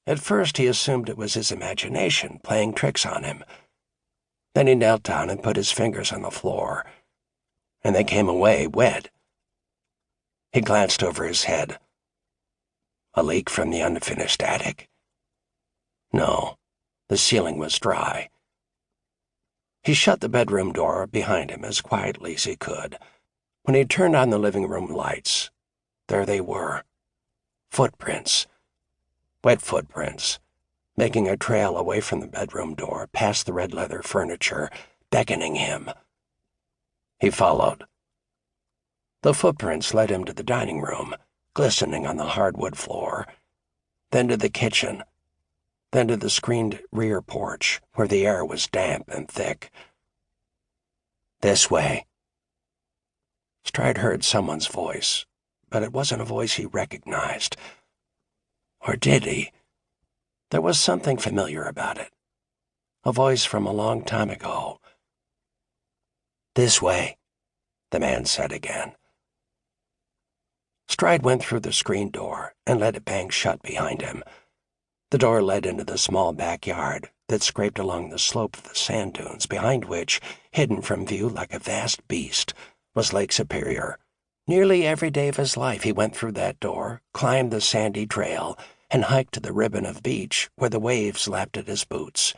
At first he assumed it was his imagination playing tricks on him. Then he knelt down and put his fingers on the floor, and they came away wet. He glanced over his head. A leak from the unfinished attic? No, the ceiling was dry. He shut the bedroom door behind him as quietly as he could. When he turned on the living room lights, there they were. Footprints. Wet footprints, making a trail away from the bedroom door, past the red leather furniture, beckoning him. He followed. The footprints led him to the dining room, glistening on the hardwood floor, then to the kitchen, then to the screened rear porch, where the air was damp and thick. This way. Stride heard someone's voice, but it wasn't a voice he recognized. Or did he? There was something familiar about it. A voice from a long time ago. This way, the man said again. Stride went through the screen door and let it bang shut behind him. The door led into the small backyard that scraped along the slope of the sand dunes, behind which, hidden from view like a vast beast, was Lake Superior. Nearly every day of his life he went through that door, climbed the sandy trail, and hiked to the ribbon of beach where the waves lapped at his boots.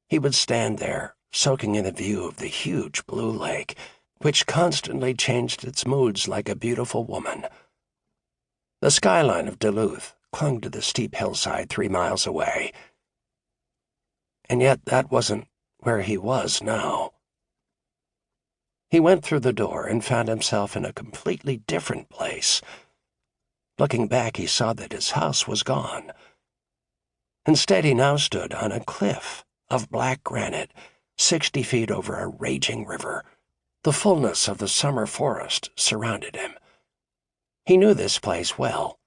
He would stand there, soaking in the view of the huge blue lake, which constantly changed its moods like a beautiful woman. The skyline of Duluth clung to the steep hillside 3 miles away. And yet that wasn't where he was now. He went through the door and found himself in a completely different place. Looking back, he saw that his house was gone. Instead, he now stood on a cliff of black granite, 60 feet over a raging river. The fullness of the summer forest surrounded him. He knew this place well.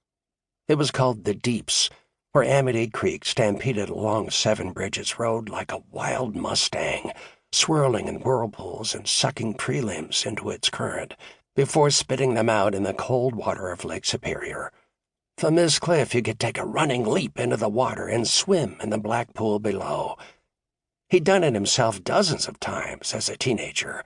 It was called the Deeps, where Amity Creek stampeded along Seven Bridges Road like a wild mustang, swirling in whirlpools and sucking tree limbs into its current, before spitting them out in the cold water of Lake Superior. From this cliff you could take a running leap into the water and swim in the black pool below. He'd done it himself dozens of times as a teenager.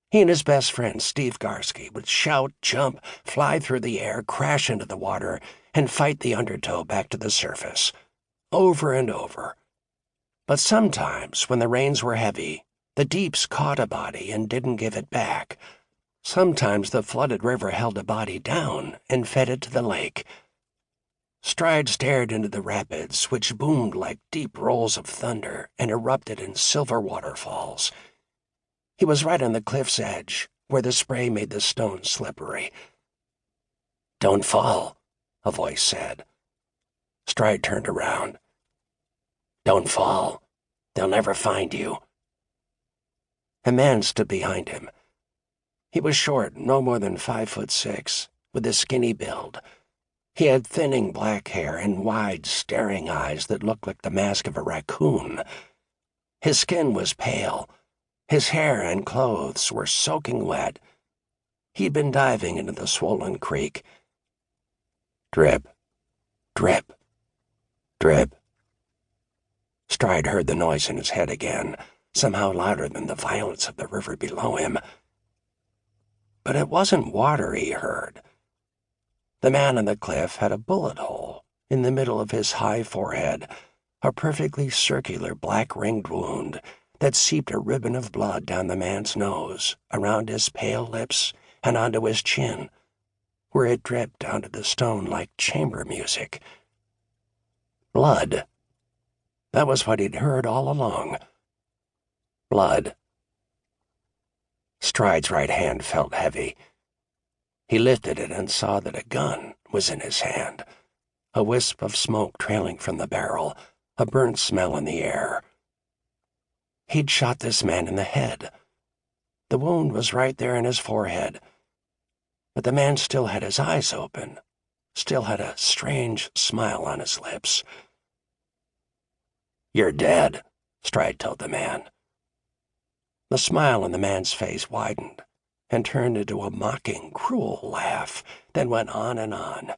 He and his best friend, Steve Garske, would shout, jump, fly through the air, crash into the water, and fight the undertow back to the surface, over and over. But sometimes, when the rains were heavy, the Deeps caught a body and didn't give it back. Sometimes the flooded river held a body down and fed it to the lake. Stride stared into the rapids, which boomed like deep rolls of thunder and erupted in silver waterfalls. He was right on the cliff's edge, where the spray made the stones slippery. "Don't fall," a voice said. Stride turned around. "Don't fall. They'll never find you." A man stood behind him. He was short, no more than 5'6", with a skinny build. He had thinning black hair and wide, staring eyes that looked like the mask of a raccoon. His skin was pale. His hair and clothes were soaking wet. He'd been diving into the swollen creek. Drip, drip, drip. Stride heard the noise in his head again, somehow louder than the violence of the river below him. But it wasn't water he heard. The man on the cliff had a bullet hole in the middle of his high forehead, a perfectly circular black-ringed wound that seeped a ribbon of blood down the man's nose, around his pale lips, and onto his chin, where it dripped onto the stone like chamber music. Blood. That was what he'd heard all along. Blood. Stride's right hand felt heavy. He lifted it and saw that a gun was in his hand, a wisp of smoke trailing from the barrel, a burnt smell in the air. He'd shot this man in the head. The wound was right there in his forehead, but the man still had his eyes open, still had a strange smile on his lips. "You're dead," Stride told the man. The smile on the man's face widened and turned into a mocking, cruel laugh, then went on and on.